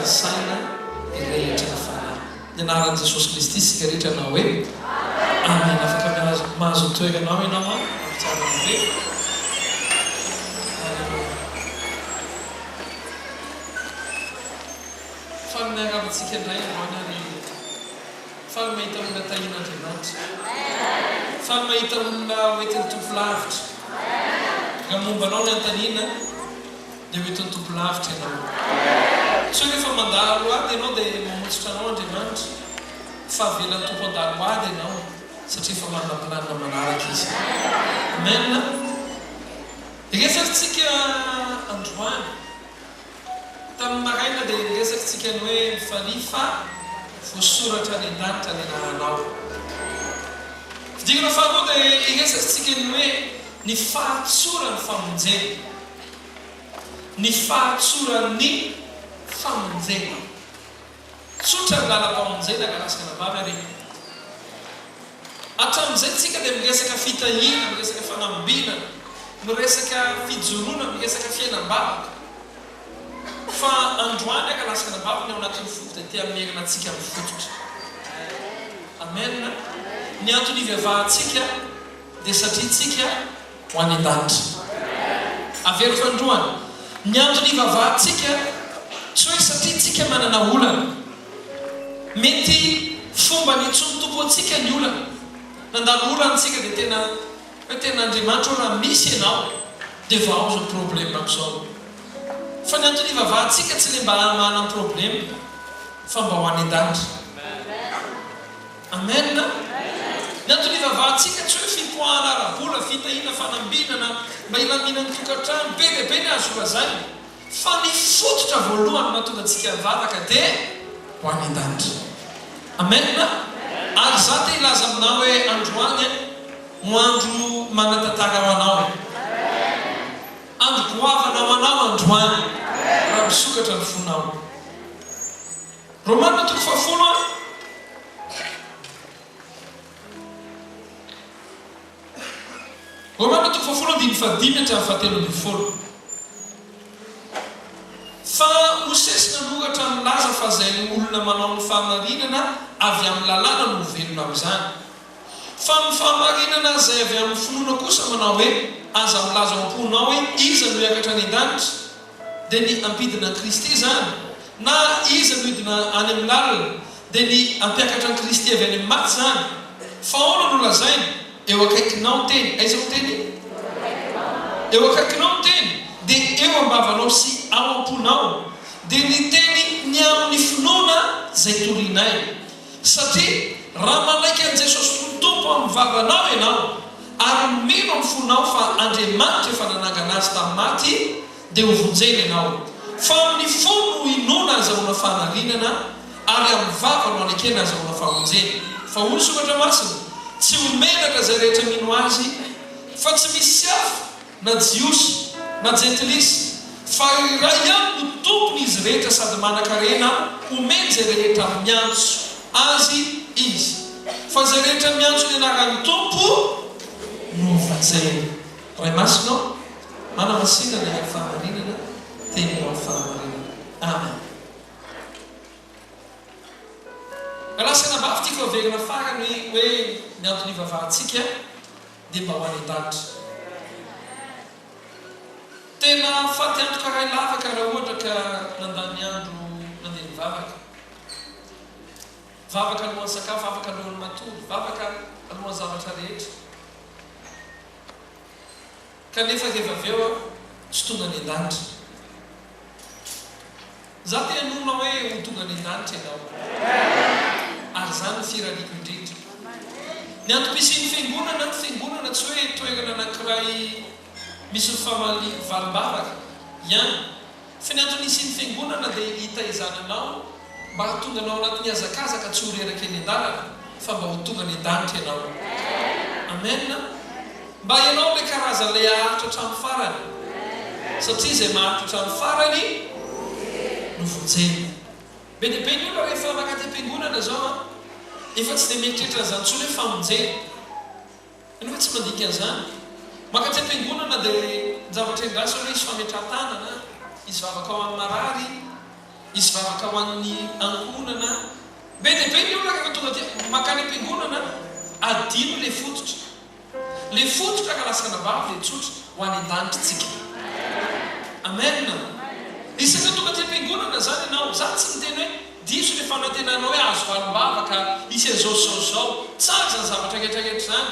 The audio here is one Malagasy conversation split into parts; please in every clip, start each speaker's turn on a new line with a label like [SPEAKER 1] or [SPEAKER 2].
[SPEAKER 1] saina irehetra ny fanahy ny anaran'i Jesosy Kristy sika rehetra anao hoe amen. Afaka mahazo toeranao ianao a amitsarana be faly miaravantsika indray androany ary faly mahita olona tahin'Andriamanitra, faly mahita olona hoentin'ny tompo lavitra raha mombanao ny antanina dia hoentin'ny tompo lavitra ianao. So rehefa mandalo ady ianao dia mamontsitra anao Andriamanitra, fa avelan'ny tompo andalo ady ianao satria efa manana planina manaraka izy. Amen. Resakantsika androany tamin'ny maraina dia resakantsika ny hoe mifalifa voasoratra ny an-danitra ny anaranao. Fidirana faharoa dia resakantsika ny hoe ny fahatsoran'ny famonjena, ny fahatsoran'ny famonjena. Tsotra ny lalam-pamonjena ka lasaka nabavy ary hatramin'izay tsika dia miresaka fitahina, miresaka fanambinana, miresaka fijoroana, miresaka fiainam-bavaka. Fa androany aka lasaka nabavy ny ao anatin'ny foko dia tia merina antsika mifototra. Amen. Ny antony ivavahantsika dia satria tsika ho any an-danitra. Avero fandroany. Ny antony ivavahantsika tsy hoe satria tsika manana olana. Mety fomba ny intsony tompo antsika ny olana. Nandalo olantsika dia tena hoe tena Andriamanitra raha misy ianao dia vao zao problème am'izao. Fa ny antony ivavahantsika tsy le mba manana problème fa mba ho any an-danitra. Amen. Ny antony ivavahantsika tsy hoe fipoahana ara-bola, fitahina, fanambinana, mba ilaminan'ny tokantrano be dia be ny azo lazany, fa ny fototra voalohany mahatonga antsika mivavaka dia ho any an-danitra. Amen. Ary za te ilaza aminao hoe androany ho andro manatantara ho anao, andro goavana ho anao androany raha misokatra ny fonao. Romanina 3:10 Romanina 3:5-7. Fa hosesina noratra milaza fa izay olona manao ny fahamarinana avy amin'ny lalàna no velona amin'izany. Fa ny fahamarinana izay avy amin'ny finoana kosa manao hoe aza milaza ao am-ponao hoe iza no hiakatra ny an-danitra dia ny ampidina Kristy izany, na iza no hidina any amin'ny lalina dia ny ampiakatra ny Kristy avy any amin'ny maty izany. Fa ahoana no lazainy? Eo akaikinao ny teny. Aiza ho teny? Eo akaikinao ny teny dia eo ambavanao sy ao am-ponao dia ny teny ny amin'ny finoana izay torianay. Satria raha manaiky an' Jesosy ny tompo amin'ny vavanao ianao ary mino amin'ny fonao fa Andriamanitra efa nanangana azy tamin'ny maty dia ho vonjena ianao. Fa amin'ny fo no inoana azahoana fahamarinana ary amin'ny vava no anekena azahoana famonjena. Fa hoy ny sokatra masina, tsy homenaka izay rehetra mino azy, fa tsy misy hafa na jiosy na jentilisy, fa iray ihany no tompony izy rehetra sady manan-karena homeny izay rehetra miantso azy izy. Fa izay rehetra miantso ny anaran'ny tompo no vonjena. Ray masinao manamasina ny fahamarinana teny ao amin'ny fahamarinana. Amen. Lasana bavy tiako averina farany hoe ny antony ivavahantsika dia mba ho any an-danitra. Tena faty andro karaha lavaka raha ohatra ka nandany andro nandeha mivavaka. Vavaka alohan'ny sakafo, vavaka alohan'ny matory, vavaka alohan'ny zavatra rehetra. Kanefa rehefa avy eo tsy tonga any an-danitra. Za te hanona hoe ho tonga any an-danitra ianao. Ary zany firariako indrindra. Ny antom-pisian'ny fiangonana ny fiangonana tsy hoe toerana anankiray misy ny valim-bavaka ihany. Fa ny antony isian'ny fiangonana dia hitaizananao mba hatonga anao anatin'ny hazakazaka tsy ho reraka eny an-dalana fa mba ho tonga any an-danitra ianao. Amen. Mba ianao ilay karazan'ilay aharitra hatramin'ny farany, satria izay maharitra hatramin'ny farany no vonjena. Be dia be ny olona rehefa makatỳ am-piangonana zao efa tsy dia mieritreritra an'izany intsony hoe famonjena. Ianao hoe tsy mandika an'izany. Makatỳ am-piangonana dia ny zavatra endrasy hoe isy fametrahan-tanana, isy vavaka ao amin'ny marary, izy vavaka ho an'ny ankonana be dehibe ny olona rehefa tonga dia makany am-piangonana adino le fototra. Le fototra ka lasana bavy le tsotra ho any an-danitra tsika. Amen. Isaka tonga dia am-piangonana zany ianao, za tsy miteny hoe diso le fanantenanao hoe azo valim-bava ka isy zao tsara zany zavatra rehetrarehetra zany.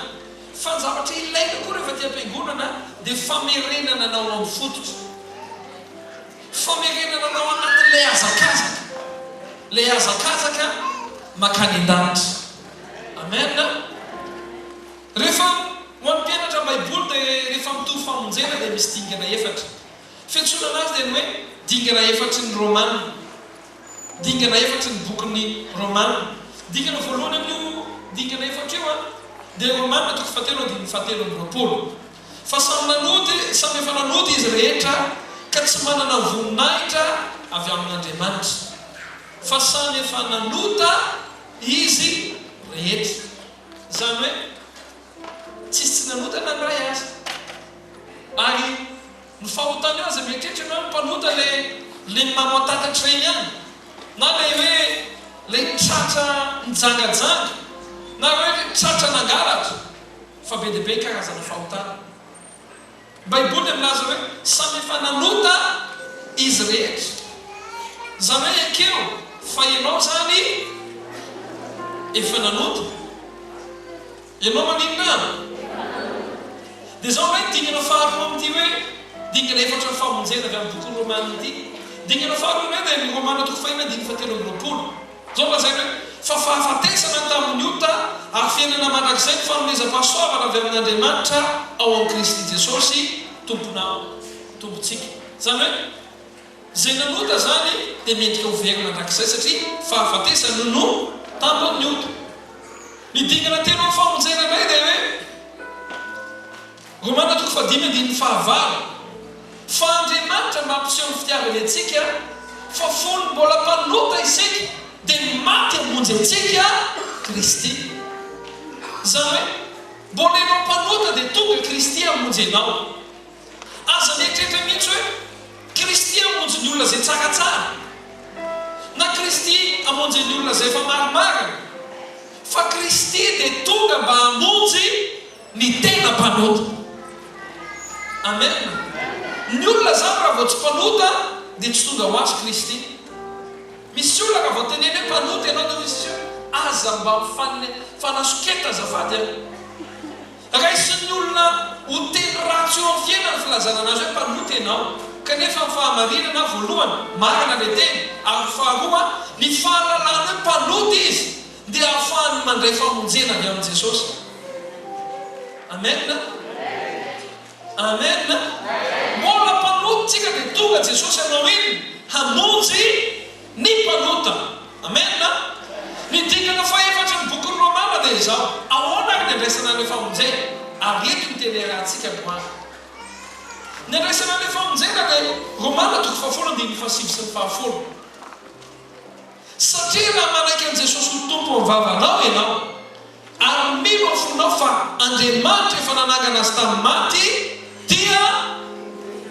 [SPEAKER 1] Fa ny zavatra ilaina koa rehefa ty am-piangonana dia famerenana anao amin'ny fototra. Famerenana anao anatin'ilay hazakazaka. Ilay hazakazaka makany an-danitra. Amen. Rehefa ho an'ny mpianatra baiboly dia rehefa mitovy famonjena dia misy dingana efatra. Fiantsonana azy dia ny hoe dingana efatry ny Romana. Dingana efatry ny bokin'ny Romana. Dingana voalohany amin'io dingana efatra io dia Romana 7:7. Fa samy efa nanody izy rehetra ka tsy manana voninahitra avy amin'Andriamanitra. Fa samy efa nanota izy rehetra. Zany hoe tsisy nanota na ny ray azy. Ary ny fahotany azy mieritreritra ianao mpanota le mamoatatatra eny ihany. Na le hoe le tratra nijangajanga. Na hoe tratra nangalatra. Fa be dehibe karazana fahotana. Baiboly milaza hoe samy efa nanota izy rehetra. Zany hoe ekeo fa ianao zany efa nanota. Ianao maninona? Dia zao hoe dingana faharoa amin'ity hoe dingana efatra ny famonjena avy amin'ny boky Romana ity. Dingana faharoa hoe dia ny Romana 5:7. Zao lazaina hoe fa fahafatesana tamin'ny ota ary fiainana mandrakizay ny fanomezam-pahasoavana avy amin'Andriamanitra ao amin'ny Kristy Jesosy tompontsika. Zany hoe zay nanota zany dia mendrika ho verina mandrakizay satria fahafatesana no tamin'ny ota. Ny dingana telo amin'ny famonjena indray dia hoe Romana 5:9. Fa Andriamanitra mampiseho ny fitiavany antsika fa fony mbola mpanota isika dia maty hamonjy antsika Kristy. Zany hoe mbola ianao mpanota dia tonga Kristy hamonjy ianao. Aza mieritreritra mihitsy hoe Kristy hamonjy ny olona izay tsaratsara na Kristy hamonjy ny olona izay efa marimarina. Fa Kristy dia tonga mba hamonjy ny tena mpanota. Amen. Ny olona zany raha vao tsy mpanota dia tsy tonga ho azy Kristy. Misy olona raha vao teneny hoe mpanota ianao dia misy aza mba fanasoketa azafady aho. Raisin'ny olona ho teny ratsy eo amin'ny fiainana filazana anazy hoe mpanota ianao. Kanefa ny fahamarinana voalohany marina le teny ary faharoa ny fahalalana hoe mpanota izy dia ahafahany mandray famonjena avy amin'i Jesosy. Amen. Amen. Mbola mpanototsika dia tonga Jesosy anao iny hamonjy ny mpanota. Amen. Ny dingana fahaefatra ny boky Romana dia izao ahoana ny andraisana ny famonjena ary eto ny teny rahantsika moany. Ny andraisana ny famonjena dia Romana 7:7. Satria raha manaiky an' Jesosy ho tompo amin'ny vavanao ianao ary mino amin'ny fonao fa Andriamanitra efa nanangana azy tamin'ny maty dia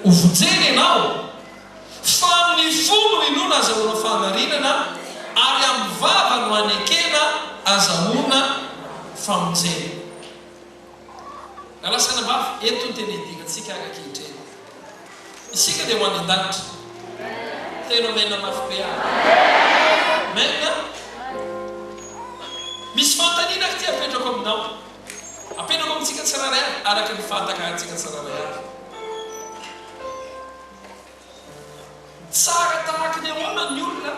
[SPEAKER 1] ho vonjena ianao. Fa amin'ny fo no inoana azahoana fahamarinana ary amin'ny vava no anekena azahoana famonjena. Alasana bavy eto ny teny idingatsika ankehitriny. Isika dia ho any an-danitra. Tena mena mafy be ahy. Mena. Misy fanontaniana ty apetrako aminao. Apetrako amintsika tsirairay avy araka ny fahantakarantsika tsirairay avy. Tsara tahaka ny ahoana ny olona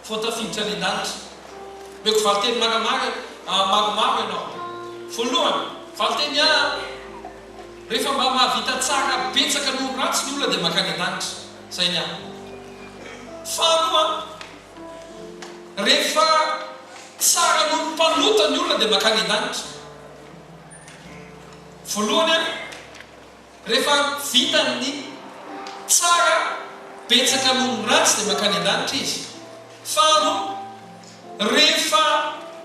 [SPEAKER 1] vao tafiditra any an-danitra. Meko valiteny maromaro ianao. Voalohany, valiteny rehefa mba mahavita tsara betsaka no ratsy ny olona dia makany an-danitra. Zay ny ahy. Faharoa, rehefa tsara no mpanota ny olona dia makany an-danitra. Voalohany, rehefa vitany tsara betsaka no ratsy dia makany an-danitra izy. Faharoa, rehefa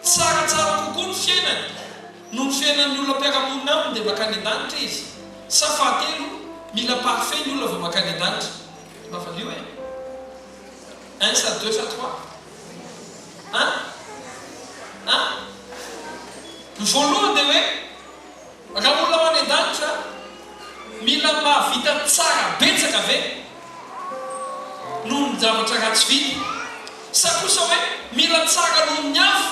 [SPEAKER 1] tsaratsara kokoa ny fiainany no ny fiainan'ny olona mpiara-monina aminy dia makany an-danitra izy. Sa fahatelo, mila parfait ny olona vao makany an-danitra. Mavalio e. Un, ça, deux, ça, trois. Ny voalohany dia hoe raha olona ho any an-danitra mila mahavita tsara betsaka ve noho ny zavatra ratsy vita, sa kosa hoe mila tsara noho ny hafa,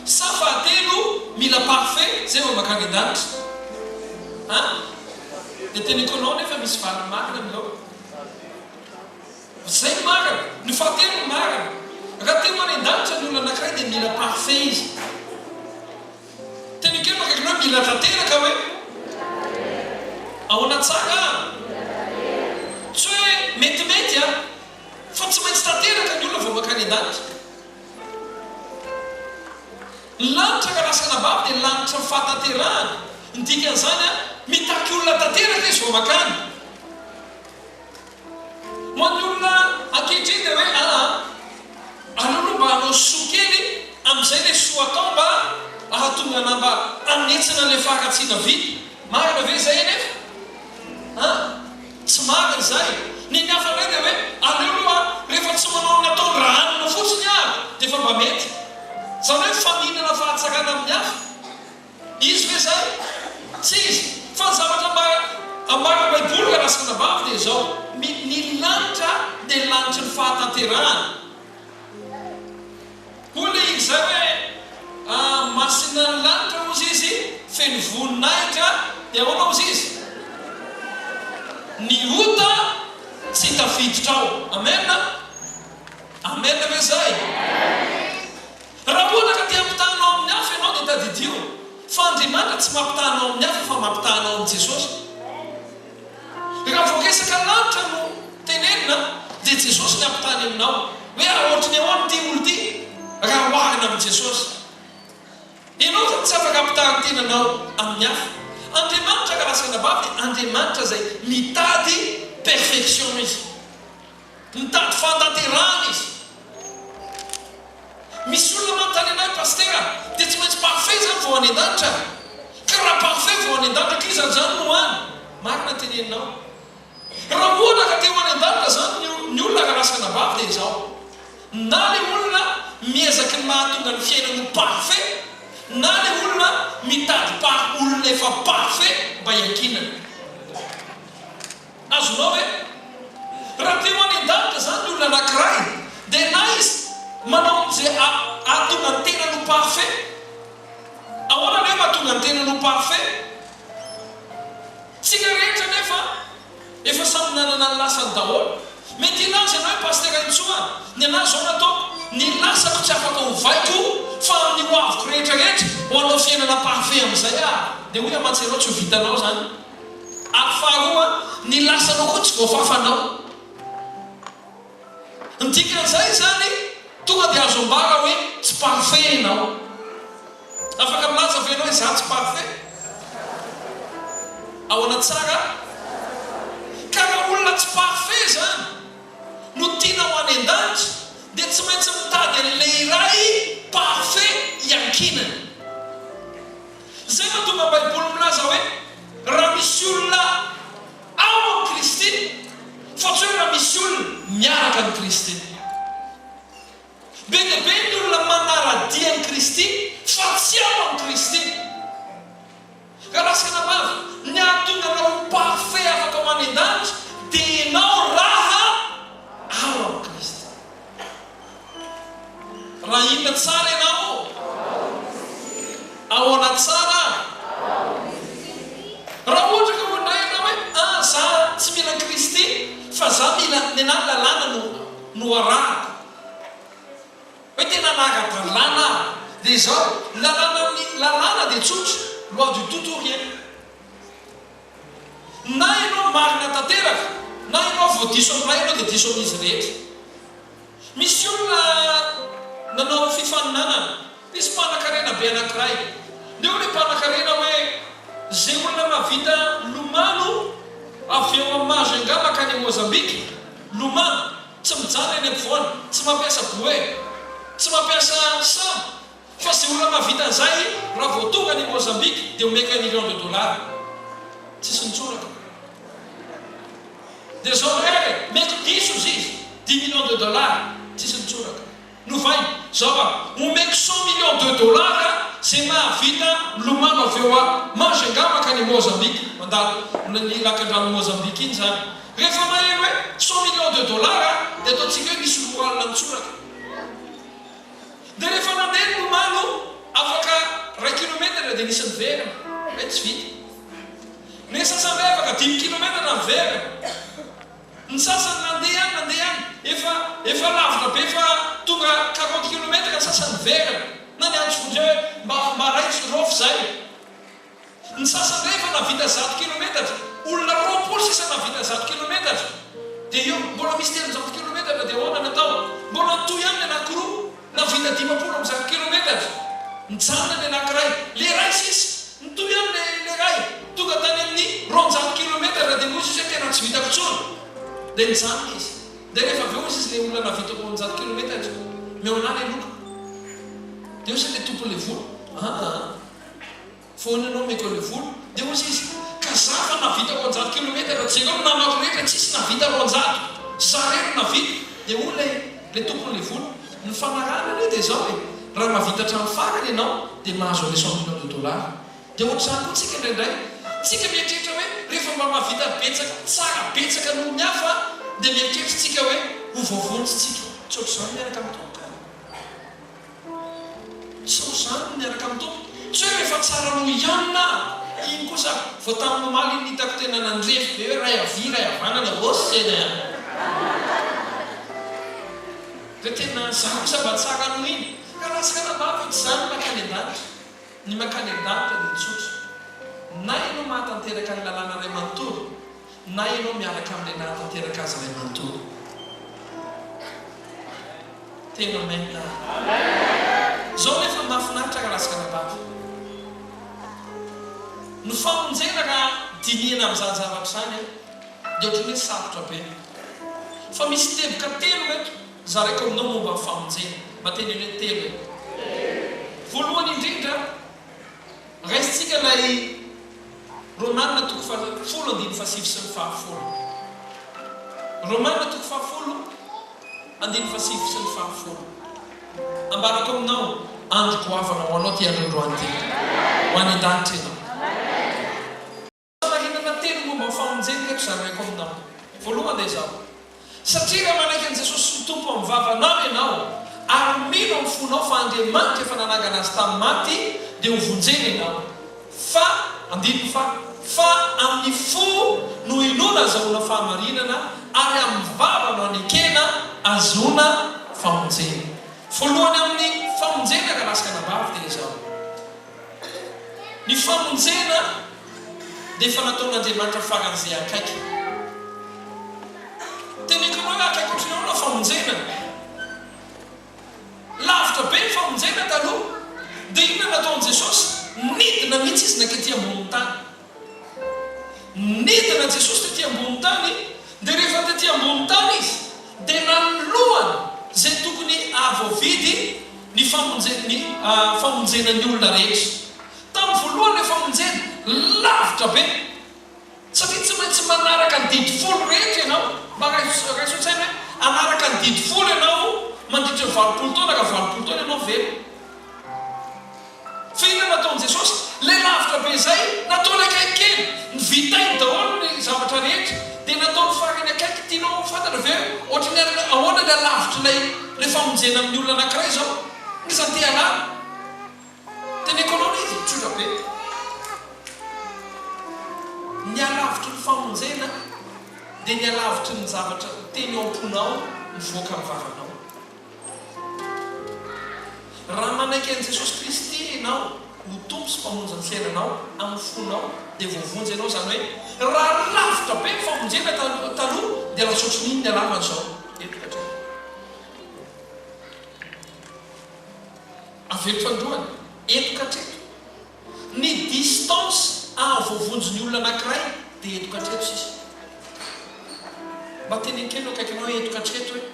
[SPEAKER 1] sa fahatelo mila parfait zay vao makany an-danitra. Dia teniko anao nefa misy valiny marina aminao. Zay marina, ny fahatelo marina. Raha teo any an-danitra ny olona anankiray dia mila parfait izy. Teniko eo akaiky hoe mila tanteraka hoe ahoana tsara, tsy hoe metimety fa tsy maintsy tanteraka ny olona vao makany an-danitra. Ny lanitra ka lasana bavy dia lanitra fahatanterahana. Ny dikan'izany mitaky olona tanteraka izy vao makany. Ho an'ny olona ankehitriny dia hoe alolo mba hanao soa kely amin'izay ilay soa atao mba ahatongana mba anetsina ilay faharatsiana vita. Marina ve zay nefa? Tsy marina zay. Ny hafa indray dia hoe alolo rehefa tsy manao ny ataony raha hanina fotsiny dia efa mba mety. Zany hoe faminana fahatsarana amin'ny hafa. Izy ve zay? Tsy izy. Fa ny zavatra mba ambara baiboly ka lasana bavy dia izao, ny lanitra dia lanitra ny fahatanterahana. Hoy ilay izy zay hoe masina ny lanitra ozy izy feno voninahitra dia ahoana ozy izy? Ny ota tsy tafiditra ao. Amen? Amen ve zay? Raha ohatra ka tia hampitahanao amin'ny hafa ianao dia tadidio, fa Andriamanitra tsy mampitahanao amin'ny hafa fa mampitahanao amin'ny Jesosy. Raha voakesaka lanitra no tenenina dia Jesosy ny hampitany aminao hoe ohatrany ahoana ity olo ity raha oharina amin'ny Jesosy. Ianao zany tsy afaka hampitahany tenanao amin'ny hafa. Andriamanitra ka lasana bavy dia Andriamanitra zay mitady perfection izy, mitady fahatanterahana izy. Misy olona manontany anay pastera dia tsy maintsy parfait zany vao any an-danitra, ka raha parfait vao any an-danitra kizany zany no any. Marina teneninao. Raha ohatra ka teo any an-danitra zany ny olona ka lasana bavy dia izao, na le olona miezaky ny mahatonga ny fiainany parfait, na le olona mitady olona efa parfait mba hiankinana. Azonao ve? Raha teo any an-danitra zany ny olona anankiray dia na izy manao zay ahatonga ny tena no parfait. Ahoana le mahatonga ny tena no parfait? Tsika rehetra nefa efa samy nanana ny lasany daholo. Mety ilaza ianao hoe pastera intsoa ny anahy zao nataoko, ny lasako tsy afaka ho vaiko fa amin'ny hoaviko rehetrarehetra ho anao fiainana parfait amin'izay dia hoy amatserao tsy ho vitanao zany. Ary faharoa ny lasanao koa tsy voafafanao. Ny dikan'izay zany tonga dia azo ambara hoe tsy parfait ianao. Afaka milaza ve ianao hoe za tsy parfait? Ahoana tsara? Ka raha olona tsy parfait zany no tiana ho any an-danitra dia tsy maintsy mitady an'ilay iray parfait hiankinany. Zay mahatonga baiboly milaza hoe raha misy olona ao amin'ny Kristy, fa tsy hoe raha misy olona miaraka amin'ny Kristy. Be dia be ny olona manaradia ny Kristy fa tsy ao amin'ny Kristy. Ka lasana bavy ny ahatonga anao parfait afaka ho any an-danitra dia ianao raha ao amin'ny Kristy. Raha inona tsara ianao? Ahoana tsara? Raha ohatra ka mondray ianao hoe za tsy mila Kristy fa za mila ny anahy lalàna no arahako. Hoe tena nara-dalàna dia izao lalàna dia tsotra, loi du tout ou rien. Na ianao marina tanteraka, na ianao vao diso amin'ilay ianao dia diso amin'izy rehetra. Misy olona nanao fifaninanana, misy mpanan-karena be anankiray. Neo ilay mpanan-karena hoe zay olona mahavita lomano avy eo amin'ny Majunga makany amin'ny Mozambique, lomano tsy mijanona eny ampovoany, tsy mampiasa bouée, tsy mampiasa sambo, fa zay olona mahavita an'izay raha vao tonga any Mozambique dia omeka $1,000,000. Tsisy nitsoraka. Dia zao hoe mety diso izy $10,000,000. tsisy nitsoraka novay zao omeko 100 millions de dollars zay mahavita milomano avy eo a manzengama ny Mozambique mandalo ny lakan-drano Mozambique iny zany rehefa maheno hoe 100 millions de dollars dia ataontsika hoe misy lohalina mitsoraka dia rehefa nandeha ny milomano afaka 1 kilometre dia nisy niverina hoe tsy vita ny sasany afaka 10 kilometre niverina ny sasany nandeha any efa lavitra be fa tonga 40 kilometre ny sasany niverina na ny antso fodra hoe mba raitsy rofo zay ny sasany rehefa navita 100 kilometre olona 20 sisa navita 100 kilometre dia eo mbola misy 300 kilometre dia ahoana natao mbola toy ihany ny anankiroa navita 50 amin'ny 100 kilometre nijanona ny anankiray le ray sisy nitoy ihany le ray tonga tany amin'ny 200 kilometre dia moa izy tena tsy vitako tsony dia nijanona izy dia rehefa aveo izy le olona navita 100 kilometre meonany aloka dia ozy le tompo le volo foana anao meko le volo dia ozy izy ka zafa navita 100 kilometre tsika ao namako rehetra tsisy navita 100 zareno navita dia olona le tompo le volo ny fanarana le dia zao raha mavita trano farany ianao dia mahazo le 100 millions de dollars dia ohatra zany koa tsika indraindray tsika mieritreritra hoe rehefa mba mavita betsaka tsara betsaka noho ny hafa dia mieritreritsika hoe ho vaovontsitsika tsotra zany miaraka amin'ny tompo tsotra zany miaraka amin'ny tompo tsy hoe rehefa tsara noho ihanina iny kosa vao tamin'ny mamaly iny hitako tena nandrefy be hoe ray avy ray avanana osy zany dia tena za kosa mba tsara noho iny ka lasaka nabavy zany makany an-danitra ny makany an-danitra dia tsotra na ianao mahatanteraka ny lalàna ray manontolo na ianao miaraka amin'ilay nahatanteraka azy ray manontolo tena maina zao nefa mahafinaritra ka lasaka nabavy ny famonjena raha dinihana amin'izany zavatra zany dia ohatrany hoe sarotra be fa misy teboka telo eto zaraiko aminao momba ny famonjena mba teny hoe telo voalohany indrindra raisitsika lay romanina toko 10:7 sy ny 10. romanina toko 10:7 sy ny 10 ambarako aminao andro goavana ho anao ty androndroany ty ho any an-danitra ianao mahinana telo momba ny famonjena reto zaraiko aminao voalohany dia zao satria raha manaiky an' Jesosy sy tompo amin'ny vavanao ianao ary mino amin'ny fonao fa Andriamanitra efa nanangana azy tamin'ny maty dia ho vonjena ianao fa andino fa amin'ny fo no inona azahoana fahamarinana ary amin'ny vava no anekena azoana famonjena voalohany amin'ny famonjena ka lasaka nabavy dia izao ny famonjena dia efa nataon'Andriamanitra faran'izay akaiky teneko hoe akaiky ohatranao na famonjena lavitra be ny famonjena taloha dia inona nataon'i Jesosy nidina mihitsy izy nakety ambony tany nidina Jesosy tetỳ ambony tany dia rehefa tetỳ ambony tany izy dia nanoloany zay tokony avovidy ny famonjenan'ny olona rehetra tamin'ny voalohany le famonjena lavitra be satria tsy maintsy manaraka ny didy folo rehetra ianao mba raisontsaina hoe anaraka ny didy folo ianao mandritra 20 taona ka 20 taona ianao velo fa inona nataon'i Jesosy le lavitra be zay nataony akaikely ny vitainy daholo ny zavatra rehetra dia nataony farany akaiky tianao fantatra ve ohatrany ahoana le lavitra le famonjena amin'ny olona anankiray zao iza ty alana teneko anao izy tsotra be ny alavitry ny famonjena dia ny alavitry ny zavatra teny ao am-ponao mivoaka amin'ny vavanao raha manaiky an' Jesosy Kristy ianao ho tompo sy mpamonjy ny fiainanao amin'ny fonao dia voavonjy ianao zany hoe raha lavitra be ny famonjena taloha dia lasotry n'iny ny alavany zao eto avelofandroany eto-katreto ny distance voavonjy ny olona anankiray dia eto-katreto sisy mba teny kely akaikinao eto-katreto hoe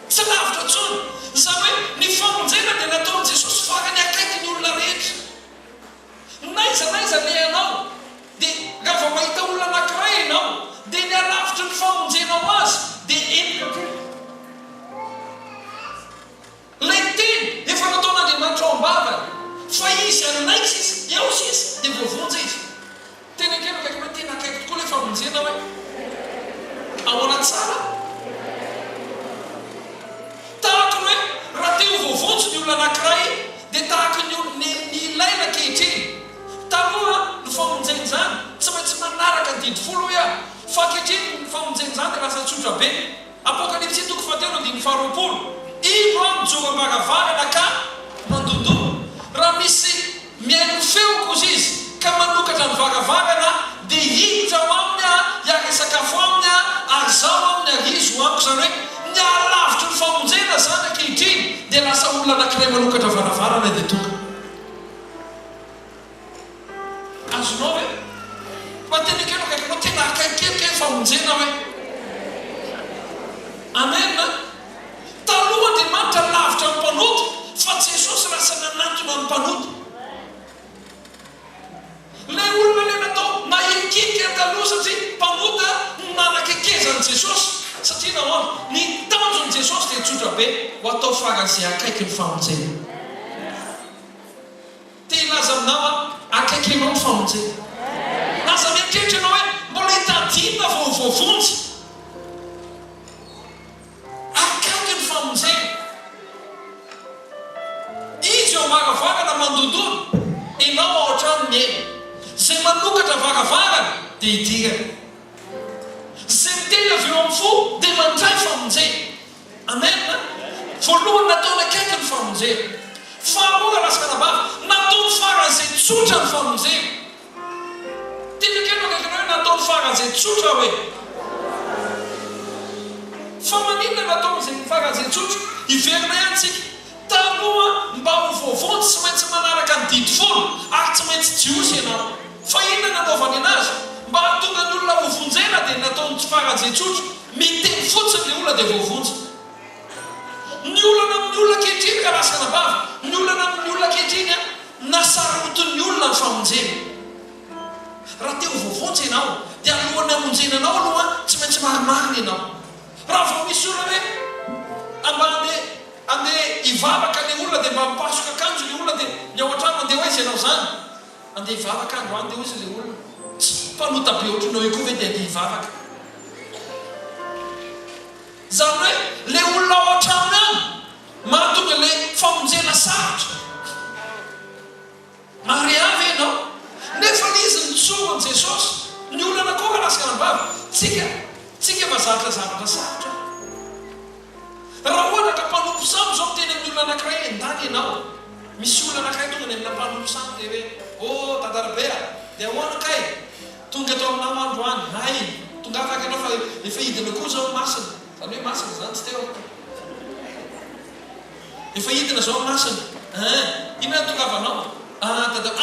[SPEAKER 1] tsy lavitra tsony zany hoe ny famonjena dia nataon'i Jesosy farany akaiky ny olona rehetra naiza le ianao dia raha vao mahita olona anankiray ianao dia ny alavitra ny famonjenao azy dia eto-katreto famonjena hoe ahoana tsara tahaka ny hoe raha teo voavontsy ny olona anankiray dia tahaka ny ilaina kehitriny taloha ny famonjeny zany tsy maintsy manaraka ny didifolo hoe fa kehitriny ny famonjeny zany dia lasa tsotra be. Apokalipsy toko fahatelo andiny faharoapolo ino a mijoro ambagavagana ka mandondolo raha misy miaino feo kozy izy ka manokatra ny vagavagana dia hiditra ao aminy a hiaka sakafo aminy a ary zao aminy arizo amiko zany hoe ny alavitry ny famonjena zany ankehitriny dia lasa olona anankiray manokatra varavarana dia tonga azonao hoe matenikelo kaikanao tena akaikeloka ny famonjena hoe amen. Taloha Andriamanitra lavitra ny mpanota fa Jesosy lasa nanantona ny mpanota. Ilay olona ilay natao nahikitika taloha satria mpanota nanakakezan'i Jesosy satria nahoana ny tanjon'i Jesosy dia tsotra be ho atao faran'izay akaiky ny famonjena. Te hilaza aminao akaiky ianao ny famonjena. Laza mieritreritra ianao hoe mbola hitadinina voavontsy izy eo vagavagana mandondolo ianao ao an-trano miaina zay manokatra vagavagana dia idirana zay miteny avy eo amin'ny fo dia mandray famonjena. Amen. Voalohany nataony akaiky ny famonjena, faharoa lasakana-bava nataony faran'izay tsotra ny famonjena. Tenakeno akaikana hoe nataony faran'izay tsotra hoe fa maninona nataon'izay faran'izay tsotra iverina ihany tsika taloha mba ho voavontsy tsy maintsy manaraka ny didifolo ary tsy maintsy jiosy ianao fa inona nanaovany anazy mba hatonga ny olona hovonjena dia nataony faran'izay tsotra miteny fotsiny ny olona dia voavontsy. Ny olana amin'ny olona kehitriny ka lasakana-bava ny olana amin'ny olona kehitriny nasaroton'ny olona ny famonjena. Raha teo voavontsy ianao dia alohan'ny hamonjenanao aloha tsy maintsy marimarina ianao. Raha vao misy olona hoe amba andeha hivavaka ny olona dia mba mipasoka akanjo ny olona dia ny ao an-trano andeha ho aizy ianao zany andeha hivavaka andro andeha ho izy ilay olona tsy mpanota be ohatrinao io koa ve dia andeha hivavaka zany hoe lay olona ao an-trano any mahatonga lay famonjena sarotra mary avy ianao nefa izy nitsoron'i Jesosy ny olana koa ka lasakana-bava tsika mazatra zavatra sarotra. Raha ohatra ka mpanompo samy zao teny amin'ny olona anankiray endany ianao misy olona anankiray tonga ny amina mpanompo samy dia hoe tantarabe dia ahoana kay tonga atao aminao andro any ay tonga afaka ianao fa efa hidina koa zao masina zany hoe masina zany tsy teo efa hidina zao masina inona tonga avanao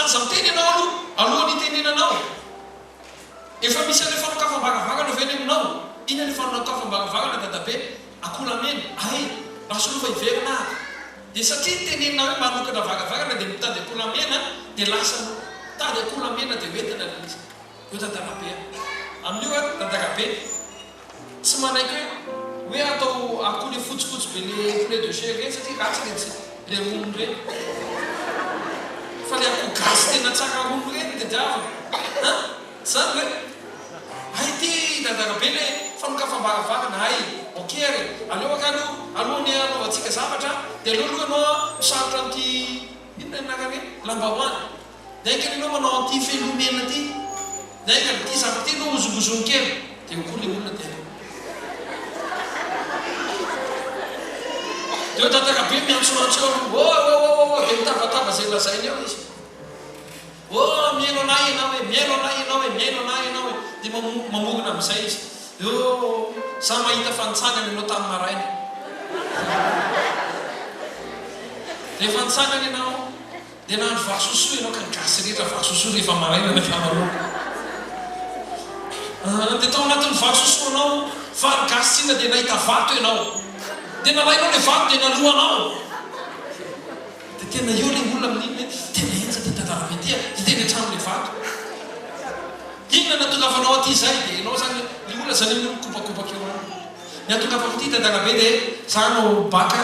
[SPEAKER 1] aza miteny ianao alohany itenenanao efa misy an'ilay fanokafam-bagavagana veny aminao ina ny fanokafam-bagavagana dadabe akolamena ay rasolofa iverina dia satria tenenina hoe manokatra vagavagana dia mitady akolamena dia lasa tady akolamena dia hoentina izy eo tantarabe amin'io tantarabe tsy manaiky hoe atao akoly fotsifotsy be le poulet de chair reny satria ratsy retsy le rono reny fa le akoho gasy tena tsaka rono reny dia diavana zany hoe ay ty tantarabe le fanokafam-bagavagana ay okery aleo akano alohany anaovantsika zavatra dia aleo aloha ianao misarotra an'ity inona nanakany lambahoany daika anao manao an'ity felomena ty daika ty zavatra ty anao ozongozony kely dia koa le olona dia dia tantarabe miantsoantso dia mitavatava zay lazainy ao izy miaino anay ianao hoe miaino anay ianao hoe miaino anay ianao hoe dia mamorona amin'izay izy za mahita fanitsangana ianao tamin'ny maraina dia fanitsangana ianao dia nahandro vasosoa ianao ka gasy rehetra vasosoa rehefa maraina nefa maroko dia tao anatin'ny vasosoa anao vary gasy tsina dia nahita vato ianao dia nalainao le vato dia nalohanao dia tena eo le olona amin'iny hoe tena enja ty tantarabe ty dia tena trano le vato inona natongavanao aty zay dia ianao zany le olona zany io mikopakopaka eo any ny atongavako ty tantarabe dia za anao baka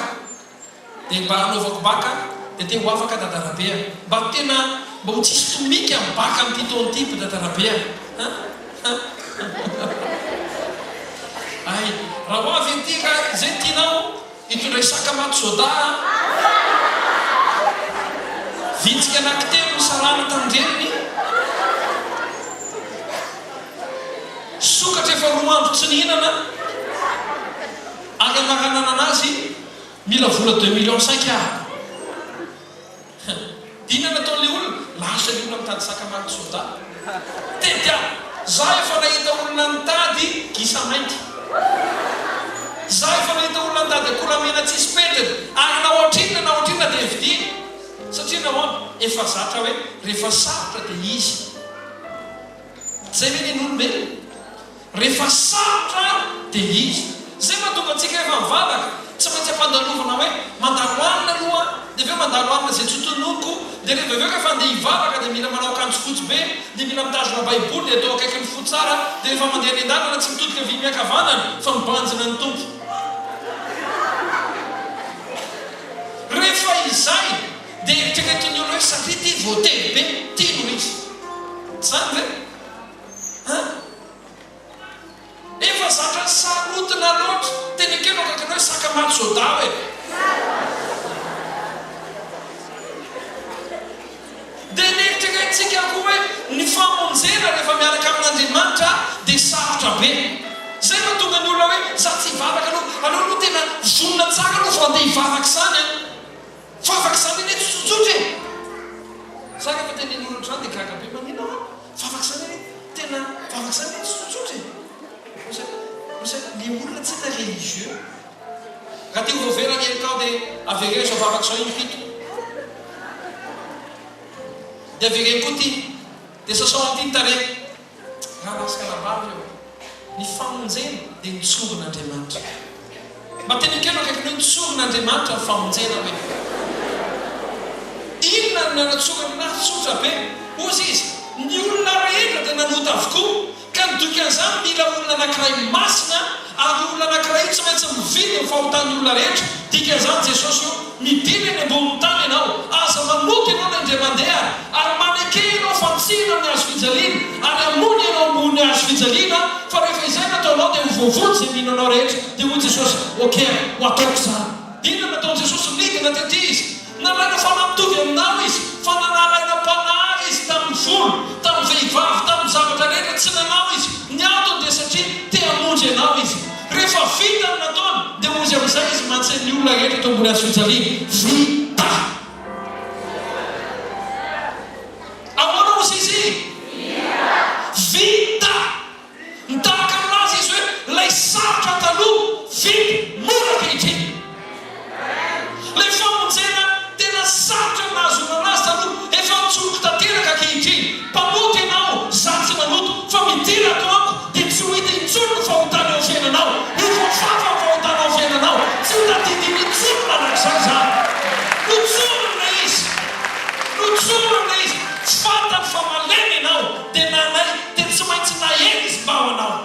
[SPEAKER 1] dia mba anaovako baka dia te ho afaka tantarabe mba tena mba ho tsisy tomika amin'ny baka amin'ity taon'ity tantarabe resaka maty soda vitsika anankitelo sarana tandreminy sokatra efa 2 andro tsy nihinana ary amaranana anazy mila vola 2,5 millions dinana ataon'le olona lasa ny olona mitady sakamaty soda tetya za efa nahita olona nitady gisa mainty za efa nahita olona nitady akolamena tsisy petiny ary naohatrinona dia evidiny satria nahoana efa zatra hoe rehefa sarotra dia izy zay hoe nen'olombelona rehefa sarotra dia izy zay mahatonga antsika rehefa mivavaka tsy maintsy ampandalovana hoe mandalo anina aloha dia aveo mandalo anina zay tsotonoko dia rehefa aveo rehefa andeha hivavaka dia mila manao akanjo fotsy be dia mila mitazona baiboly dia atao akaiky ny fo tsara dia rehefa mandeha ny andalana tsy mitodika vy miakavanana fa mibanjina ny tompo rehefa izay dia eritreretiny olo hoe satria ty voateny be tino izy zany ve efa zatra sarotina loatra teny keno kakana hoe sakamaty soda hoe dia neritreretintsika koa hoe ny famonjena rehefa miaraka amin'Andriamanitra dia sarotra be zay mahatonga ny olona hoe za tsy hivavaka aloha tena vonona tsara aloha fa andeha hivavaka zany favaka zany eny tsotsotra za rehefa teneny olona zany dia gaga be manina favaka zany eny tena vavaka zany eny tsotsotra ny olona tsy na religieux raha tia hovaverany elikao dia avereny zao vavaka zao iny pito dia avereny koa ty dia sasao an'ity tare raha lasika nabavy eo ny famonjena dia nitsoron'Andriamanitra mba teny keno akaikiny hoe nitsoron'Andriamanitra ny famonjena hoe inona ny nanatsorany anazy tsotra be ozy izy ny olona rehetra dia nanota avokoa ka nidoky an'izany mila olona anankiray masina ary olona anankiray tsy maintsy mividy ny fahotany olona rehetra dika an'izany Jesosy io midiny eny ambony tany ianao aza manoty ianao na indray mandeha ary maneke ianao fantsina amin'ny hazo fijaliana ary amony ianao ambony hazo fijaliana fa rehefa izay nataonao dia hovoavoty zay mihinanao rehetra dia hoy Jesosy ok ho ataoko zany inona nataon Jesosy midina tety izy nalaina fanampitovy aminao izy fa nanalaina mpanahy izy tamin'ny volo tamin'ny vehivavy tamin'ny zavatra rehetra tsy nanao izy ny antony dia satria te hamonjy ianao izy rehefa vita ny nataony dia ozy amin'izay izy mantsy ny olona rehetra eto ambony hazo fijaliana vita ahoana ozy izy vita mitahaka aminazy izy hoe lay sarotra taloha vita mora kehitriny lay famonjena tena sarotra nahazoana anazy taloha efa nitsoroky tanteraka kehitriny mpamoty ianao za tsy manoto fa midira ato amiko dia tsy ho hita intsoro ny fahotana eo fiainanao ifofafa ny fahotana eo fiainanao tsy hitadidy nitsorona anak'izay zany notsorona izy fantany fa malemy ianao dia nanay dia tsy maintsy naheny izy mba ho anao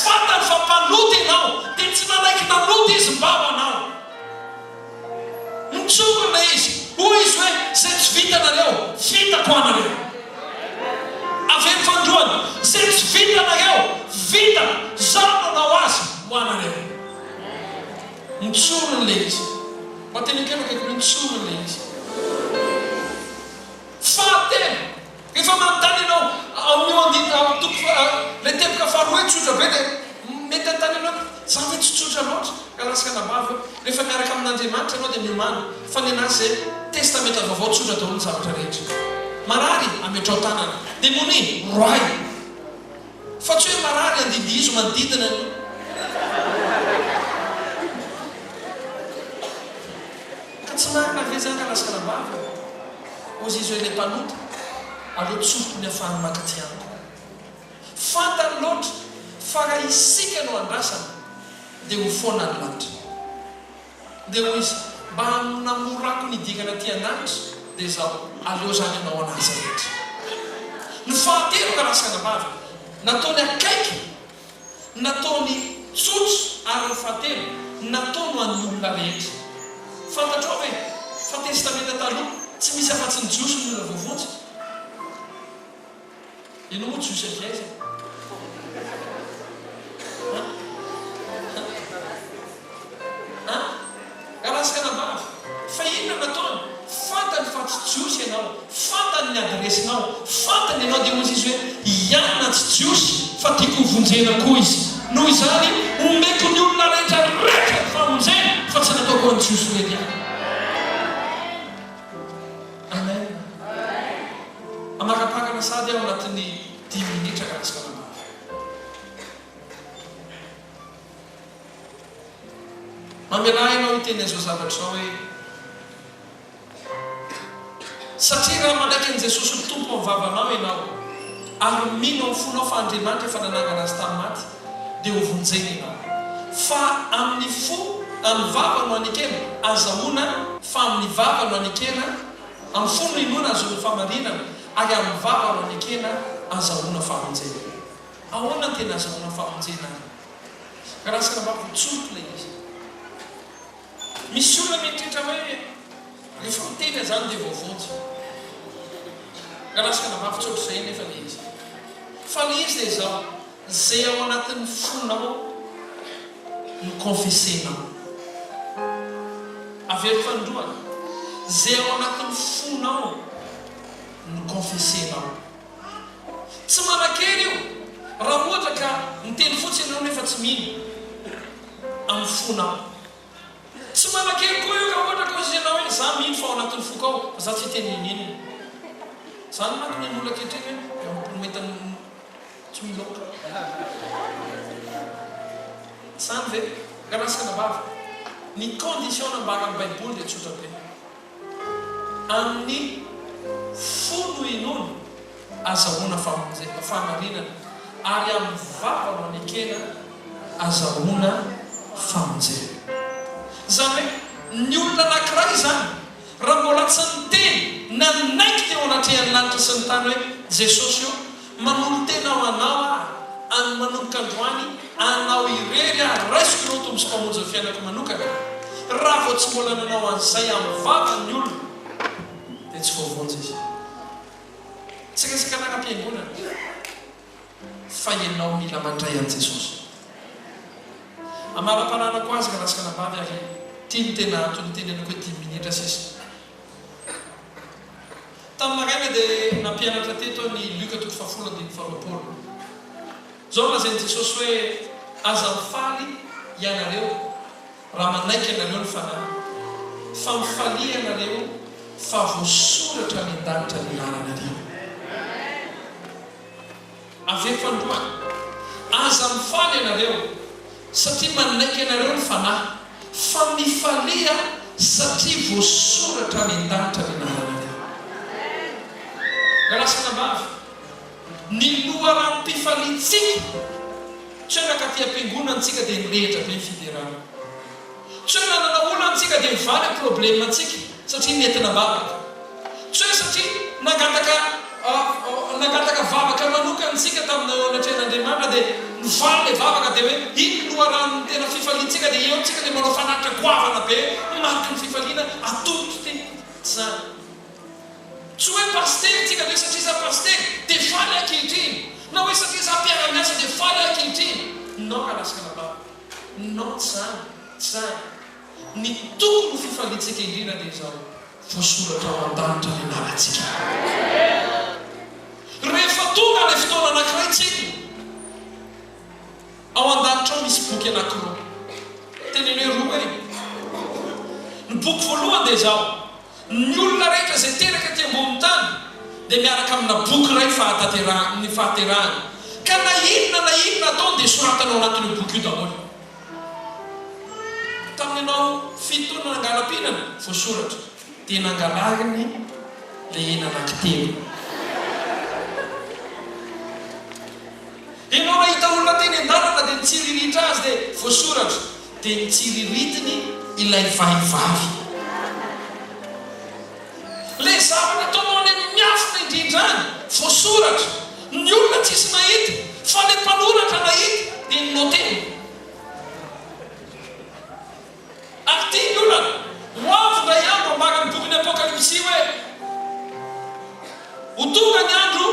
[SPEAKER 1] fantany fa mpanoty ianao dia tsy nanaiky nanoty izy mba ho anao nitsorona izy hoy izy hoe zay tsy vitanareo vitako anareo aveny fandroany zay tsy vitanareo vita zaho nanao azy ho anareo nitsorona le izy matenikeno kaiky nitsorona le izy fahatelo rehefa manontany ianao le teboka faharoa hoe tsotra be dia mety antany ianao za hoe tsy tsotra loatra ka lasika nabavy rehefa miaraka amin'Andriamanitra ianao dia mimana fa ny anazy zay testamenta vaovao tsotra daholo ny zavatra rehetra marary ametrao tanana dia moni roay fa tsy hoe marary andidizo manodidina ka tsy marina ve zany ka lasika nabavy ozy izy hoe le mpanota aleo tsoroky ny afahany makaty andro fantany loatra fa raha isika no andrasana dia ho foana ny lanitra dia ho izy mba namorako ny dikana ty an-danitra dia zao aleo zany anao anazy rehetra ny fahatelo ka lasika nabavy nataony akaiky nataony tsotso ary ny fahatelo nataony an'ny olona rehetra fantatrao hoe fa testamenta taloha tsy misy afa-tsy ny jiosy ny olona voavotsy ianao moa jiosy aviay zay fa tiako vonjena koa izy. Noho izany omeko ny olona rehetrarehetra famonjena fa tsy nataoko an'ny Jiosy mety ihany. Amen. Amakapakana sady aho anatin'ny 10 minitra ka resaka lamava. Mamela ianao hiteny azo zavatra zao hoe satria raha manaiky an'i Jesosy ny tompo mavavanao ianao ary mino amin'ny fonao fa Andriamanitra efa nanangana azy tamin'ny maty dia ho vonjena ianao. Fa amin'ny fo amin'ny vava no anekena azahoana, fa amin'ny vava no anekena amin'ny fo no inoana azahoana famarinana ary amin'ny vava no anekena azahoana famonjena. Ahoana ny tena azahoana famonjena? Karasaka mba votsotro ilay izy. Misy olona mieritreritra hoe rehefa miteny zany dia voavonjy. Karasaka mba votsotro izay nefa ilay izy. Fa ilay izy dia izao, izay ao anatin'ny fonao no confessenao. Avy fandroana, izay ao anatin'ny fonao no confessenao. Tsy manakery io raha ohatra ka miteny fotsiny ianao nefa tsy mino amin'ny fonao. Tsy manakery koa io ka ohatra ka izy ianao hoe za mino fa ao anatin'ny foko ao fa za tsy teny ninino. Zany manko ny olona ankehitriny hoe mety tsy miloka. Zany ve karasaka nabava ny condition nambara amin'ny Baiboly dia tsotra be. Amin'ny fo no inoana azahoana famarinana ary amin'ny vava no anekena azahoana famonjena. Zany hoe ny olona anankiray zany raha mbola tsy niteny na naiky teo anatrehan'ny lanitra sy ny tany hoe Jesosy io manolo tena ho anao any manomboka androany anao irery raisiko ireo tombosiko hamonjy ny fiainako manokana. Raha vao tsy mbola nanao an'izay amin'ny vavany olona dia tsy voavonjy izy. Tsy resaka anaka-piangonana fa ianao mila mandray an'i Jesosy. Amara-pananako azy ka rasaka nabavy ary tia ny tena antony tenenako hoe 10 minitra sisa. Tamin'ny maraina dia nampianatra teto ny Luka 7:20. Zao lazain'i Jesosy hoe aza mifaly ianareo raha manaiky ianareo ny fanahy, fa mifaly ianareo fa voasoratra ny an-danitra ny lalanareo. Avy fandroana, aza mifaly ianareo satria manaiky ianareo ny fanahy, fa mifalia satria voasoratra ny an-danitra ny lalanareo. Karasaka nabavy, ny loharanom-pifalitsika tsy hoe nakaty am-piangonana antsika dia nirehitra be ny fiderana. Tsy hoe nananaolana antsika dia mivaly ny problème antsika satria nentina vavaka. Tsy hoe satria nangataka vavaka manokana antsika tamin'ny anatrehan'Andriamanitra dia nivaly ilay vavaka dia hoe iny loharanon tena fifalitsika dia eo antsika dia manao fanatitra goavana be mariky ny fifaliana atoto ty zany. Tsy hoe pastery tsika dia satria za pastery dia faly ankehitriny, na hoe satria za mpiara-miasa dia faly ankehitriny. Non karasaka nabavy, non tsy zany, tsy zany. Ny tokony ho fifalitsika indrindra dia izao, voasoratra ao an-danitra ny lalantsika. Rehefa tonga ilay fotoana anankiray tsika ao an-danitra ao misy boky anankiroa teneny hoe roa hoe ny boky voalohany dia izao, ny olona rehetra izay teraka aty ambony tany dia miaraka amina boky iray ny fahaterahany, ka na inona ataony dia soratanao anatin'io boky io daholo. Tamin'ny ianao fito taona nangalam-pihinana voasoratra dia nangalaginy ilay hena anankitelo. Ianao nahita olona teny an-dalana dia nitsiririritra azy dia voasoratra dia nitsiriritiny ilay vahivavy. Ilay zavatra ataonao any amin'ny miafina indrindra any voasoratra, ny olona tsisy nahita fa ilay mpanoratra nahita dia nynoteny. Ary tia ny olana ho avy ndray andro ambaka ny boky ny Apokalipsy hoe ho tonga ny andro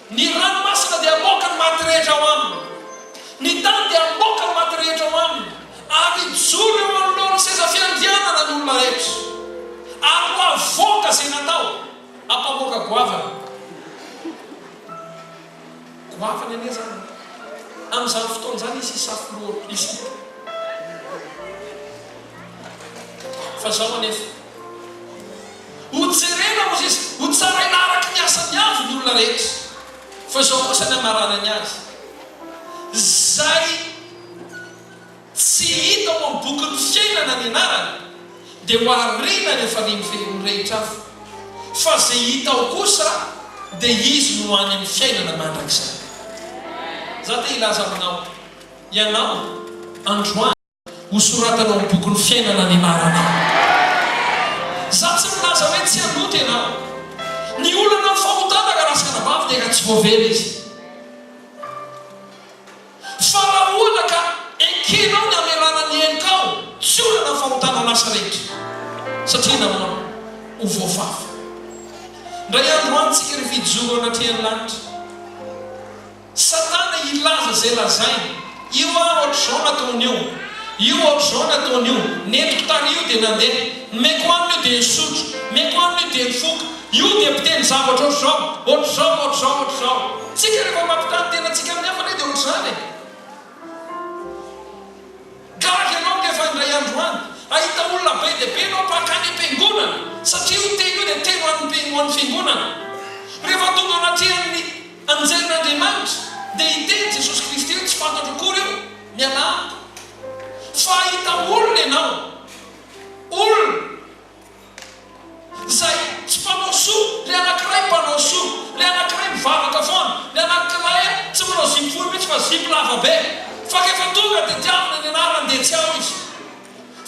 [SPEAKER 1] ny ranomasina dia hamoaka ny maty rehetra ao aminy, ny tany dia hamoaka ny maty rehetra ao aminy, ary joro eo anoloana seza fiandianana ny olona rehetra, ary ho avoaka izay natao hampamoaka goavana. Goavana anie zany amin'izany fotoana izany izy isafoloha isika fa zao anefa hojerena moa izy ho tsaraina araky ny asany avy ny olona rehetra fa zao kosa ny amaranany azy zay tsy hita ao amin'ny boky ny fiainana ny anarany dia ho arina rehefa remivelony rehetra avy fa zay hita ao kosa dia izy no any amin'ny fiainana mandrakizay. Za te ilaza aminao ianao androany ho soratanao amin'ny boky ny fiainana ny anaranao. Za tsy milaza hoe tsy hanoto ianao ny olana ny fahotana ka rasana bavy dia ka tsy voavela izy fa raha ohatra ka ekenao ny amelana ny enkao tsy olana ny fahotana lasa rehetra satria namanao ho voafafy. Ndray androany tsika revijoro anatrehan'ny lanitra satana ilaza zay lazainy io ohatr'izao nataony io ohatr'izao nataony io netiko tany io dia nandeha meko aminy io dia nisotro meko aminy io dia nifoka io dia mpiteny zavatra ohatr'izao tsika rehefa mampitany tena tsika amin'ny hafa le dia ohatr'izany gaga ianao nefa indray androany ahita olona be dia be anao mpakany am-piangonana satria io teny io dia teny ho an'ny fiangonana rehefa tonga anatrehan'ny anjelin'Andriamanitra dia hiteny Jesosy Kristy io tsy fantatro akory io mialampy fa ahita olona ianao olona zay tsy mpanao soa le anankiray mpanao soa le anankiray mivavaka foana le anankiray tsy manao zipo fohy mihitsy fa zipo lava be fa rehefa tonga dia diavina ny anarany dia tsy ao izy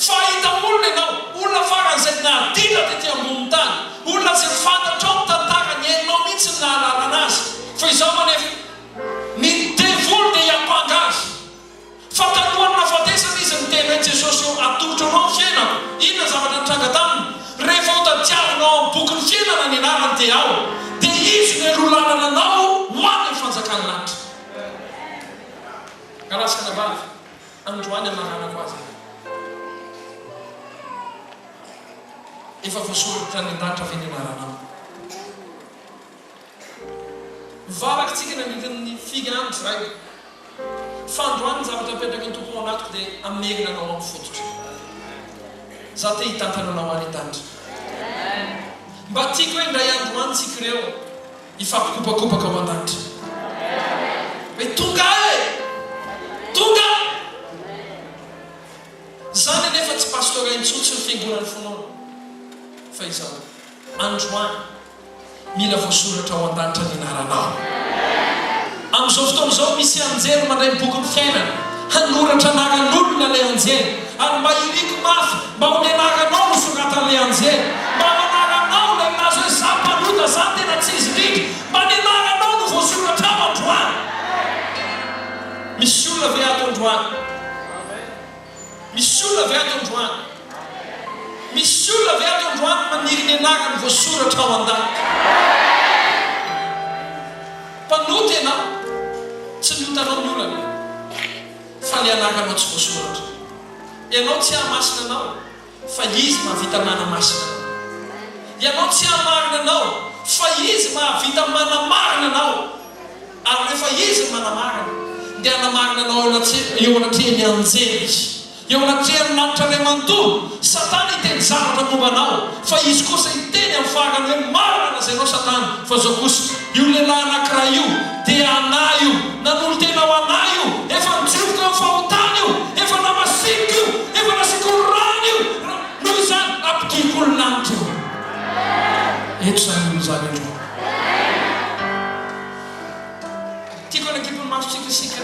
[SPEAKER 1] fa ahita olona ianao olona faran'izay nahatila dia ty ambony tany olona zay fantatra ao mitantara ny ainao mihitsy ny nahalalana azy fa izao manefa ny devoly dia hiampanga azy fa talohan'ny nafatesana izy miteny hoe Jesosy io atolotra anao ny fiainako inona zavatra nitranga taminy rehefa ho tadiavinao amin'ny boky ny fiainana ny anarany dia ao dia izy ny lolanana anao ho any ny fanjakany lanitra. Karasana vavy androany amaranako azy efa voasoratra ny an-danitra avy ny anaranao mivavaky tsika nanidin'ny figa andro ray fa androany ny zavatra apetraka ny tompo anatiko dia amerina anao amin'ny fototra za te hitantana anao any an-danitra mba tiako hoe ndray androany tsika ireo hifampikopakopaka ao an-danitra hoe tonga zany anefa tsy pastora intsotso ny fiangonany fonoana fa izao androany mila voasoratra ao an-danitra ny anaranao. Amin'izao fotoana izao misy anjely mandray boky ny fiainana hanoratra anaran'olona ilay anjely ary mba iriko mafy mba ho ny anaranao no soratan'ilay anjely mba anaranao ilay mazo hoe za mpanota za tena tsy izy indrindra mba ny anaranao no voasoratra ao androany. Misy olona ve ato androany misy olona ve ato androany misy olona ve ato androany maniry ny anarany voasoratra ao an-danitra. Mpanoty ianao tsy notanao ny olana fa ny anaranao tsy voasoratra ianao tsy hahamasina anao fa izy mahavita manamasina anao ianao tsy hahamarina anao fa izy mahavita manamarina anao ary rehefa izy manamarina dia anamarina anao eo anatrehany anjely izy eo anatrehany lanitra ray manontolo satana hiteny zavatra momba anao fa izy kosa hiteny amin'ny farany hoe marina nazainao satana fa zao kosa io lehilahy anankiray io dia anay io nanolo tena ho anay io efa nijovoka amin'ny fahotana io efa namasiko io efa nasiko ny rano io noho izany ampidiko ny lanitra io eto zany olo zany andro tiako anakipony masotsika isika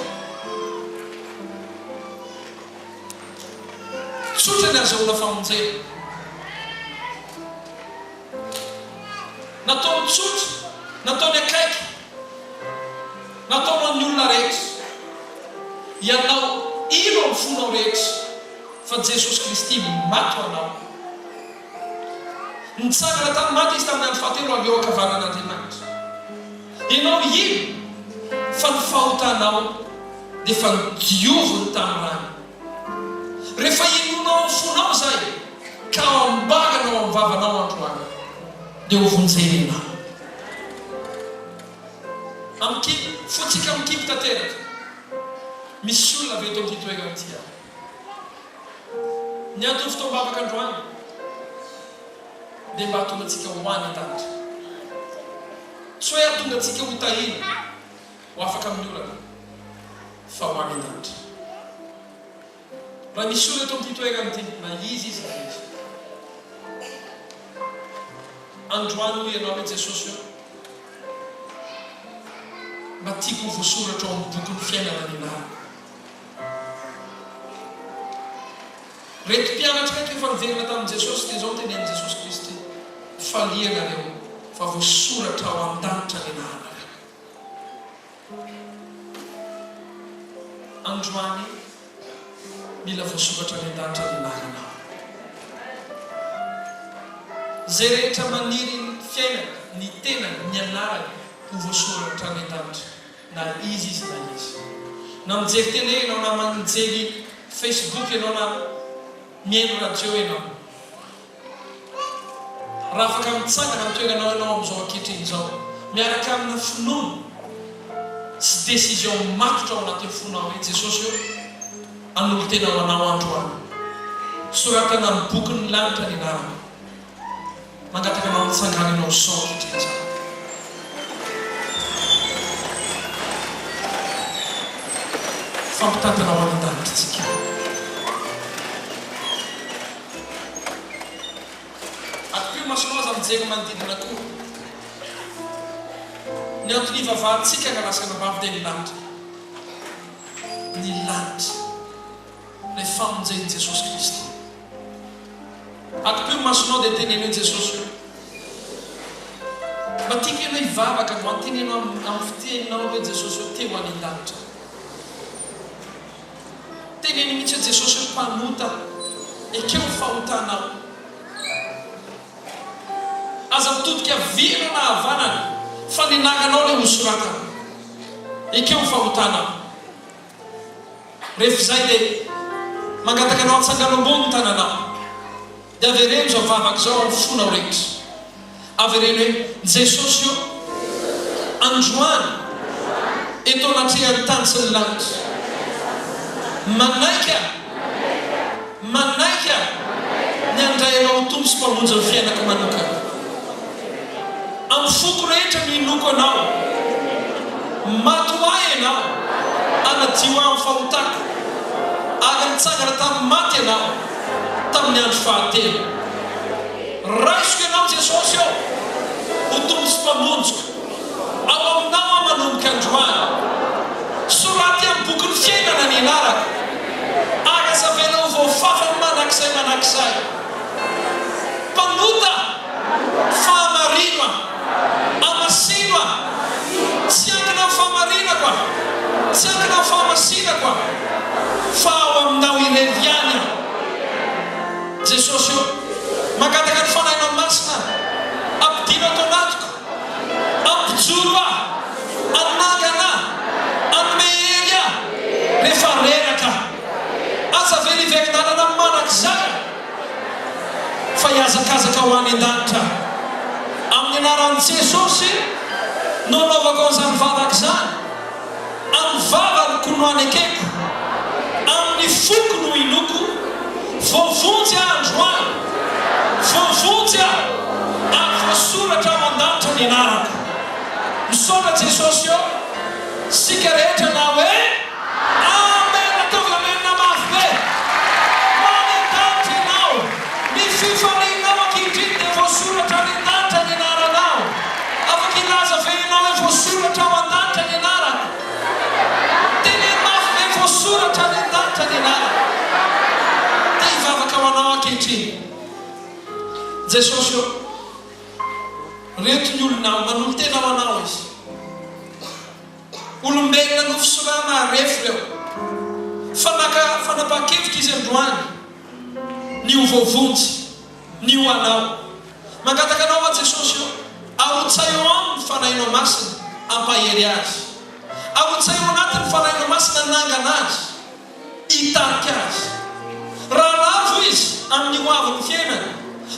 [SPEAKER 1] tsotra ny azahoana famonjena nataony tsotra nataony akaiky nataony amin'ny olona rehetra ianao ilo amin'ny fonao rehetra fa Jesosy Kristy maty anao nitsangana tany maty izy tamin'ny andro fahatelo avy eo ankavanan'Andriamanitra ianao ilo fa ny fahotanao dia fa nidioviny tamin'ny rano rehefa inonao amin'ny fonao zay ka ao ambaganao amin'ny vavanao androany dia ho vonjenanao amin'ny kipy fotsika amin'ny kipy tanteraka misy olona avy eto amin'ity toerana ity ny antony fotoamba afaka androany dia mba hatonga antsika ho any an-danitra tsy hoe hatonga antsika ho tahiny ho afaka amin'ny olana fa ho any an-danitra. Raha misy olona eto amin'ity toerana ity na izy na izy androany ho ianao hoe Jesosy eo mba tiako ho voasoratra ao amin'ny bokin'ny fiainana ny anarana. Reto mpianatra kaiky efa niverina tamin'i Jesosy dia izao tenenin' Jesosy Kristy falianareo fa voasoratra ao an-danitra ny anarana. Androany mila voasoratra ny an-danitra ny anarana. Zay rehetra maniry ny fiainana, ny tenany, ny anarany ho voasoratra ny an-danitra na izy na izy. Na mijery tele ianao na mijery Facebook ianao na mihaino radio ianao. Raha afaka mitsangana mitoeranao ianao amin'izao ankehitriny izao miaraka amina finoana sy décision matotra ao anatin'ny fonao hoe Jesosy eo anolo tena ho anao androany. Soratana ny bokin'ny lanitra ny anarana. Mangataka anao mitsangana ianao sao ankehitriny izao. Fampitantana ho any an-danitra tsika. Akoho masonao aza mijery manodidina koa. Ny antony vavahantsika ka lasa nabavy dia ny lanitra. Ny lanitra. Ilay famonjen'i Jesosy Kristy. Akoho masonao dia tenenao Jesosy eo. Mba tiako ianao hivavaka no antenenao amin'ny fiteninao hoe Jesosy eo teo any an-danitra. Teneny mihitsy hoe Jesosy eo mpanota ekeo fahotanao. Aza mitodika vilona na havanana fa ninanganao ilay hosoratana ekeo fahotanao. Rehefa izay dia mangataka anao atsangana ambony ny tananao dia avereno izao vavaka izao amin'ny fonao rehetra. Avereno hoe Jesosy eo androany eto anatrehan'ny tany sy ny lanitra. Manaika ny andray anao ho tombo sy mpamonjy ny fiainako manokana. Amin'ny foko rehetra minoko anao, matoay ianao, anadio amin'ny fahotako, ary nitsangana tamin'ny maty ianao tamin'ny andro fahatelo. Raisiko ianao Jesosy eo ho tombo sy mpamonjiko ao aminao aho manomboka androany. Soraty amin'ny bokin'ny fiainana ny anarako. Ary azavena ho voafafa manakizay. Mpanota fahamarina amasina tsy ankina ho fahamarina koa, tsy ankina ho fahamasina koa, fa ao aminao ireriany. Jesosy eo mangataka ny fanahinao masina ampidina ato anatiko, ampijoro aho, anangana amehery aho rehefa reraka. Aza veriverin-dalana manakizay fa hiazakazaka ho any an-danitra. Amin'ny anaran'i Jesosy no anaovako an'izany vavaka izany. Amin'ny vavako no anekeko, amin'ny foko no inoko. Voavonjy aho androany, voavonjy aho ary voasoratra ao an-danitra ny anarako. Misaotra Jesosy eo sika rehetra na hoe amen. Ataovy amenina mafy be. Ho any an-danitra ianao. Ny fifalianao ankehitriny dia voasoratra any an-danitra ny anaranao. Afaka ilaza venanao hoe voasoratra ao an-danitra ny anarako. Teneny mafy be voasoratra any an-danitra ny anarako. Dia hivavaka ho anao ankehitriny. Jesosy eo reto ny olonao manolo tena ho anao izy. Olombelona no fisorana arefo reo. Fanapa-kevitra izy androany ny ho voavonjy, ny ho anao. Mangataka anao a Jesosy eo arotsay eo aminy fanahinao masina ampahery azy. Arotsay eo anatin'ny fanahinao masina nangana azy, hitarika azy. Raha lavo izy amin'ny hoavin'ny fiainana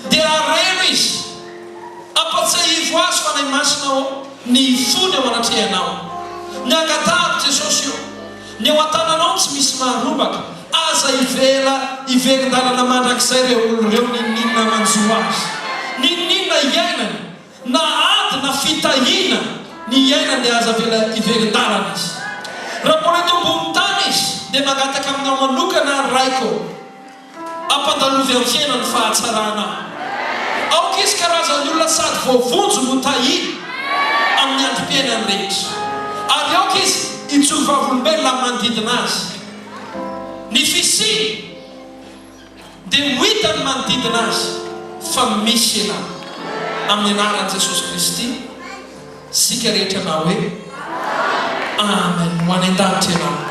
[SPEAKER 1] dia areno izy ampatsiahivo azy fanahy masina ao ny fony ao anatrehanao. Ny angatahako Jesosy eo ny ao an-tananao tsy misy maharobaka aza iverin-dalana mandrakizay reo olo reo nininona manjo azy nininona iainany na ady na fitahina ny iainany aza iverin-dalana izy raha mbola eto ambony tany izy dia magataka aminao manokana raiko ampandalovy amin'ny fiainany fahatsarana aoka izy karazany olona sady voavonjo no tahiny amin'ny androm-piainany rehetra ary aoka izy itsovavolombelona manodidina azy ny fisiny dia hoitany manodidina azy fa misy ena amin'ny anaran'i Jesosy Kristy sika rehetra na hoe amen ho any an-danitra ianao